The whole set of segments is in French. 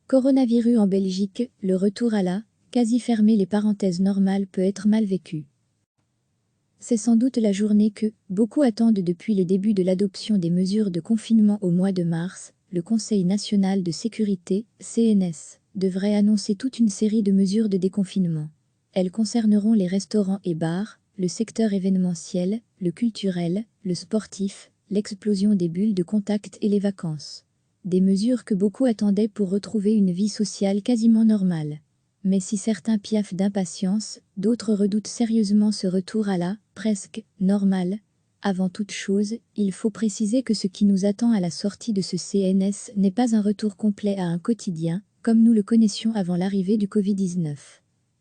Coronavirus en Belgique, le retour à la quasi fermé les parenthèses normales peut être mal vécu. C'est sans doute la journée que beaucoup attendent depuis le début de l'adoption des mesures de confinement au mois de mars. Le Conseil national de sécurité, CNS, devrait annoncer toute une série de mesures de déconfinement. Elles concerneront les restaurants et bars, le secteur événementiel, le culturel, le sportif, l'explosion des bulles de contact et les vacances. Des mesures que beaucoup attendaient pour retrouver une vie sociale quasiment normale. Mais si certains piaffent d'impatience, d'autres redoutent sérieusement ce retour à la presque normale. Avant toute chose, il faut préciser que ce qui nous attend à la sortie de ce CNS n'est pas un retour complet à un quotidien, comme nous le connaissions avant l'arrivée du Covid-19.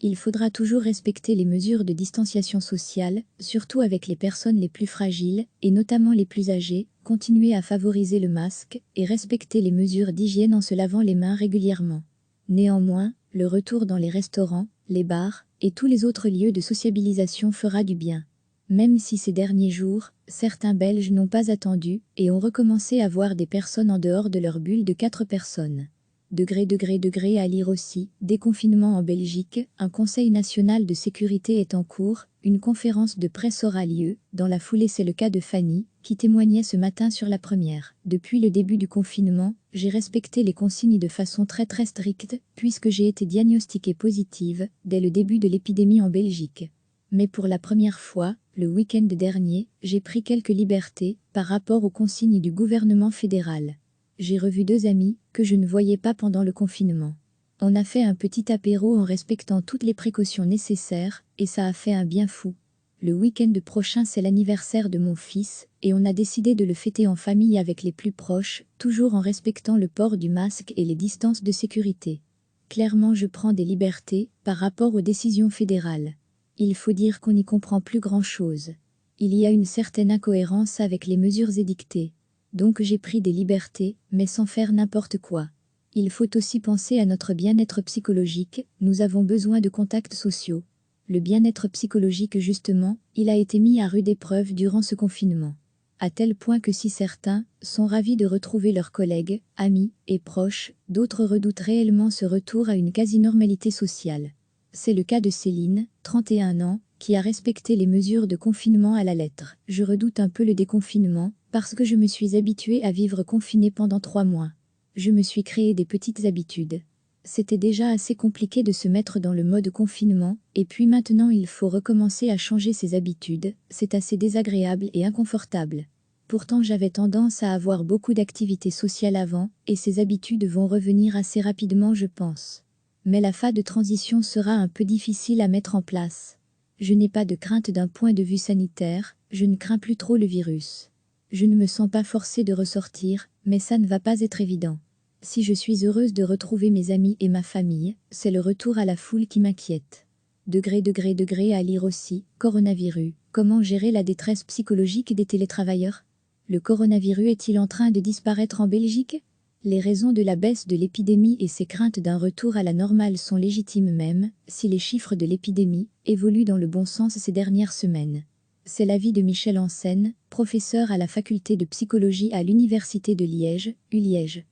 Il faudra toujours respecter les mesures de distanciation sociale, surtout avec les personnes les plus fragiles, et notamment les plus âgées, continuer à favoriser le masque, et respecter les mesures d'hygiène en se lavant les mains régulièrement. Néanmoins, le retour dans les restaurants, les bars, et tous les autres lieux de sociabilisation fera du bien. Même si ces derniers jours, certains Belges n'ont pas attendu, et ont recommencé à voir des personnes en dehors de leur bulle de 4 personnes. Degré à lire aussi, déconfinement en Belgique, un conseil national de sécurité est en cours, une conférence de presse aura lieu, dans la foulée c'est le cas de Fanny, qui témoignait ce matin sur la première. Depuis le début du confinement, j'ai respecté les consignes de façon très stricte, puisque j'ai été diagnostiquée positive, dès le début de l'épidémie en Belgique. Mais pour la première fois, le week-end dernier, j'ai pris quelques libertés, par rapport aux consignes du gouvernement fédéral. J'ai revu 2 amis, que je ne voyais pas pendant le confinement. On a fait un petit apéro en respectant toutes les précautions nécessaires, et ça a fait un bien fou. Le week-end prochain c'est l'anniversaire de mon fils, et on a décidé de le fêter en famille avec les plus proches, toujours en respectant le port du masque et les distances de sécurité. Clairement je prends des libertés, par rapport aux décisions fédérales. Il faut dire qu'on n'y comprend plus grand-chose. Il y a une certaine incohérence avec les mesures édictées. Donc j'ai pris des libertés, mais sans faire n'importe quoi. Il faut aussi penser à notre bien-être psychologique, nous avons besoin de contacts sociaux. Le bien-être psychologique justement, il a été mis à rude épreuve durant ce confinement. À tel point que si certains sont ravis de retrouver leurs collègues, amis et proches, d'autres redoutent réellement ce retour à une quasi-normalité sociale. C'est le cas de Céline, 31 ans, qui a respecté les mesures de confinement à la lettre. Je redoute un peu le déconfinement, parce que je me suis habituée à vivre confinée pendant 3 mois. Je me suis créé des petites habitudes. C'était déjà assez compliqué de se mettre dans le mode confinement, et puis maintenant il faut recommencer à changer ses habitudes, c'est assez désagréable et inconfortable. Pourtant j'avais tendance à avoir beaucoup d'activités sociales avant, et ces habitudes vont revenir assez rapidement je pense. Mais la phase de transition sera un peu difficile à mettre en place. Je n'ai pas de crainte d'un point de vue sanitaire, je ne crains plus trop le virus. Je ne me sens pas forcée de ressortir, mais ça ne va pas être évident. Si je suis heureuse de retrouver mes amis et ma famille, c'est le retour à la foule qui m'inquiète. Degré à lire aussi, coronavirus, comment gérer la détresse psychologique des télétravailleurs? Le coronavirus est-il en train de disparaître en Belgique? Les raisons de la baisse de l'épidémie et ses craintes d'un retour à la normale sont légitimes même, si les chiffres de l'épidémie évoluent dans le bon sens ces dernières semaines. C'est l'avis de Michel Ansen, professeur à la faculté de psychologie à l'université de Liège, ULiège.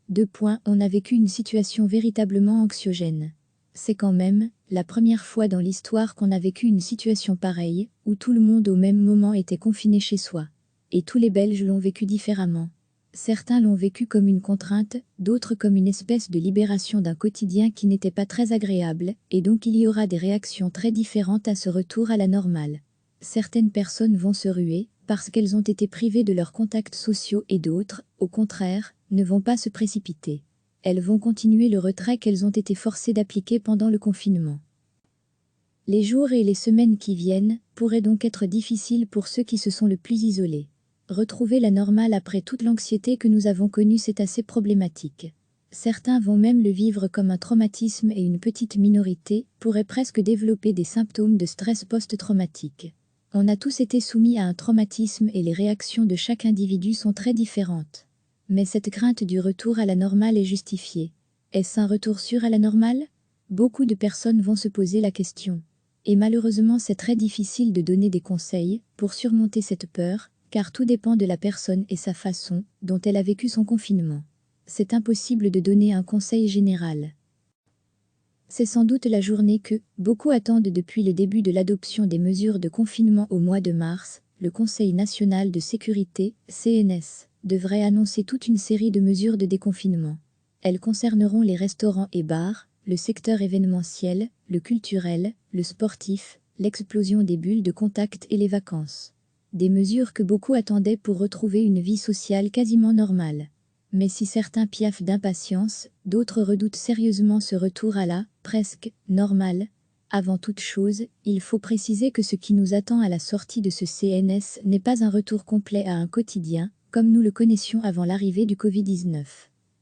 On a vécu une situation véritablement anxiogène. C'est quand même la première fois dans l'histoire qu'on a vécu une situation pareille, où tout le monde au même moment était confiné chez soi. Et tous les Belges l'ont vécu différemment. Certains l'ont vécu comme une contrainte, d'autres comme une espèce de libération d'un quotidien qui n'était pas très agréable, et donc il y aura des réactions très différentes à ce retour à la normale. Certaines personnes vont se ruer, parce qu'elles ont été privées de leurs contacts sociaux et d'autres, au contraire, ne vont pas se précipiter. Elles vont continuer le retrait qu'elles ont été forcées d'appliquer pendant le confinement. Les jours et les semaines qui viennent pourraient donc être difficiles pour ceux qui se sont le plus isolés. Retrouver la normale après toute l'anxiété que nous avons connue c'est assez problématique. Certains vont même le vivre comme un traumatisme et une petite minorité pourrait presque développer des symptômes de stress post-traumatique. On a tous été soumis à un traumatisme et les réactions de chaque individu sont très différentes. Mais cette crainte du retour à la normale est justifiée. Est-ce un retour sûr à la normale? Beaucoup de personnes vont se poser la question. Et malheureusement c'est très difficile de donner des conseils pour surmonter cette peur, car tout dépend de la personne et sa façon dont elle a vécu son confinement. C'est impossible de donner un conseil général. C'est sans doute la journée que beaucoup attendent depuis le début de l'adoption des mesures de confinement au mois de mars. Le Conseil national de sécurité, CNS, devrait annoncer toute une série de mesures de déconfinement. Elles concerneront les restaurants et bars, le secteur événementiel, le culturel, le sportif, l'explosion des bulles de contact et les vacances. Des mesures que beaucoup attendaient pour retrouver une vie sociale quasiment normale. Mais si certains piaffent d'impatience, d'autres redoutent sérieusement ce retour à la presque normale. Avant toute chose, il faut préciser que ce qui nous attend à la sortie de ce CNS n'est pas un retour complet à un quotidien, comme nous le connaissions avant l'arrivée du Covid-19.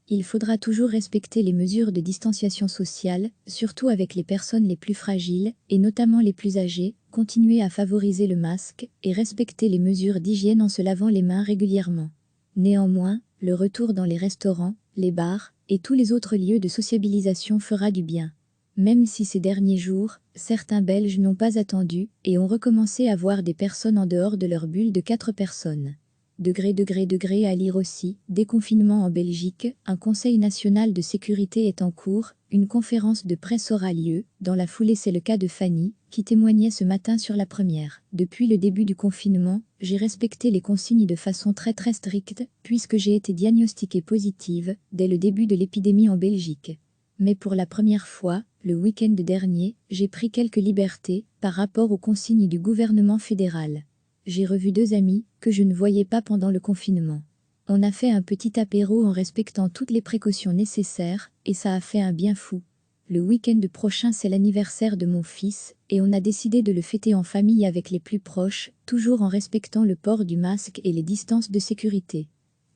Il faudra toujours respecter les mesures de distanciation sociale, surtout avec les personnes les plus fragiles, et notamment les plus âgées, continuer à favoriser le masque, et respecter les mesures d'hygiène en se lavant les mains régulièrement. Néanmoins, le retour dans les restaurants, les bars, et tous les autres lieux de sociabilisation fera du bien. Même si ces derniers jours, certains Belges n'ont pas attendu, et ont recommencé à voir des personnes en dehors de leur bulle de 4 personnes. Degré à lire aussi, déconfinement en Belgique, un conseil national de sécurité est en cours, une conférence de presse aura lieu, dans la foulée c'est le cas de Fanny, qui témoignait ce matin sur la première. Depuis le début du confinement, j'ai respecté les consignes de façon très stricte, puisque j'ai été diagnostiquée positive, dès le début de l'épidémie en Belgique. Mais pour la première fois, le week-end dernier, j'ai pris quelques libertés, par rapport aux consignes du gouvernement fédéral. J'ai revu 2 amis, que je ne voyais pas pendant le confinement. On a fait un petit apéro en respectant toutes les précautions nécessaires, et ça a fait un bien fou. Le week-end prochain c'est l'anniversaire de mon fils, et on a décidé de le fêter en famille avec les plus proches, toujours en respectant le port du masque et les distances de sécurité.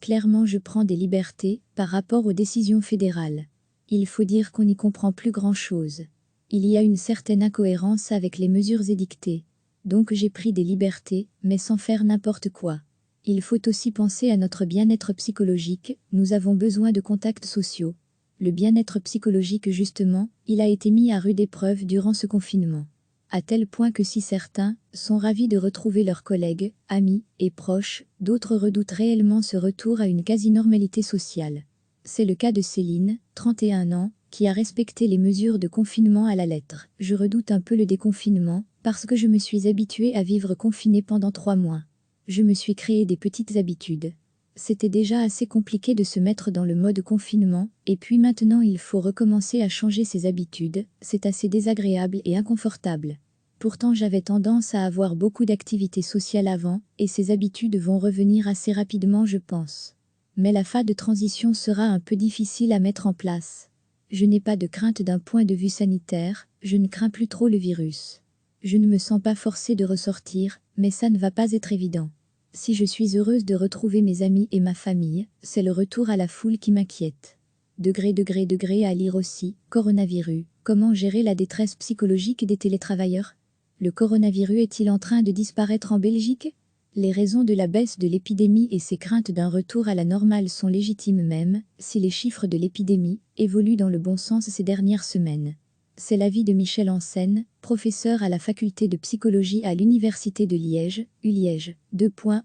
Clairement je prends des libertés, par rapport aux décisions fédérales. Il faut dire qu'on n'y comprend plus grand-chose. Il y a une certaine incohérence avec les mesures édictées. Donc j'ai pris des libertés, mais sans faire n'importe quoi. Il faut aussi penser à notre bien-être psychologique, nous avons besoin de contacts sociaux. Le bien-être psychologique justement, il a été mis à rude épreuve durant ce confinement. À tel point que si certains sont ravis de retrouver leurs collègues, amis et proches, d'autres redoutent réellement ce retour à une quasi-normalité sociale. C'est le cas de Céline, 31 ans, qui a respecté les mesures de confinement à la lettre. Je redoute un peu le déconfinement, parce que je me suis habituée à vivre confinée pendant 3 mois. Je me suis créé des petites habitudes. C'était déjà assez compliqué de se mettre dans le mode confinement, et puis maintenant il faut recommencer à changer ses habitudes, c'est assez désagréable et inconfortable. Pourtant j'avais tendance à avoir beaucoup d'activités sociales avant, et ces habitudes vont revenir assez rapidement je pense. Mais la phase de transition sera un peu difficile à mettre en place. Je n'ai pas de crainte d'un point de vue sanitaire, je ne crains plus trop le virus. Je ne me sens pas forcée de ressortir, mais ça ne va pas être évident. Si je suis heureuse de retrouver mes amis et ma famille, c'est le retour à la foule qui m'inquiète. Degré à lire aussi, coronavirus, comment gérer la détresse psychologique des télétravailleurs? Le coronavirus est-il en train de disparaître en Belgique? Les raisons de la baisse de l'épidémie et ses craintes d'un retour à la normale sont légitimes même, si les chiffres de l'épidémie évoluent dans le bon sens ces dernières semaines. C'est l'avis de Michel Ansen, professeur à la faculté de psychologie à l'université de Liège, ULiège.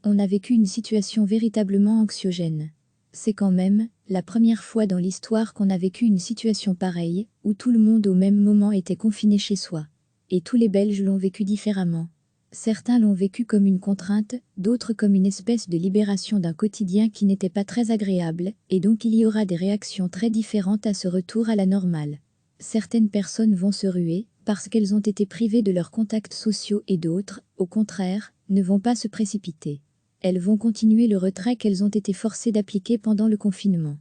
On a vécu une situation véritablement anxiogène. C'est quand même la première fois dans l'histoire qu'on a vécu une situation pareille, où tout le monde au même moment était confiné chez soi. Et tous les Belges l'ont vécu différemment. Certains l'ont vécu comme une contrainte, d'autres comme une espèce de libération d'un quotidien qui n'était pas très agréable, et donc il y aura des réactions très différentes à ce retour à la normale. Certaines personnes vont se ruer, parce qu'elles ont été privées de leurs contacts sociaux et d'autres, au contraire, ne vont pas se précipiter. Elles vont continuer le retrait qu'elles ont été forcées d'appliquer pendant le confinement.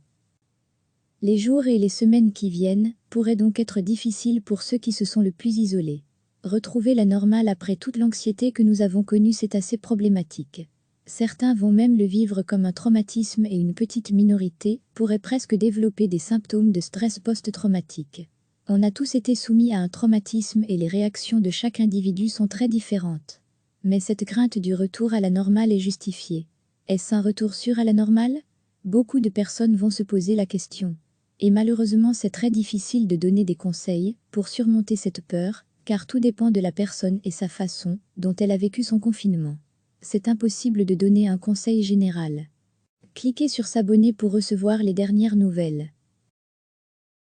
Les jours et les semaines qui viennent pourraient donc être difficiles pour ceux qui se sont le plus isolés. Retrouver la normale après toute l'anxiété que nous avons connue c'est assez problématique. Certains vont même le vivre comme un traumatisme et une petite minorité pourrait presque développer des symptômes de stress post-traumatique. On a tous été soumis à un traumatisme et les réactions de chaque individu sont très différentes. Mais cette crainte du retour à la normale est justifiée. Est-ce un retour sûr à la normale? Beaucoup de personnes vont se poser la question. Et malheureusement c'est très difficile de donner des conseils pour surmonter cette peur, car tout dépend de la personne et sa façon dont elle a vécu son confinement. C'est impossible de donner un conseil général. Cliquez sur s'abonner pour recevoir les dernières nouvelles.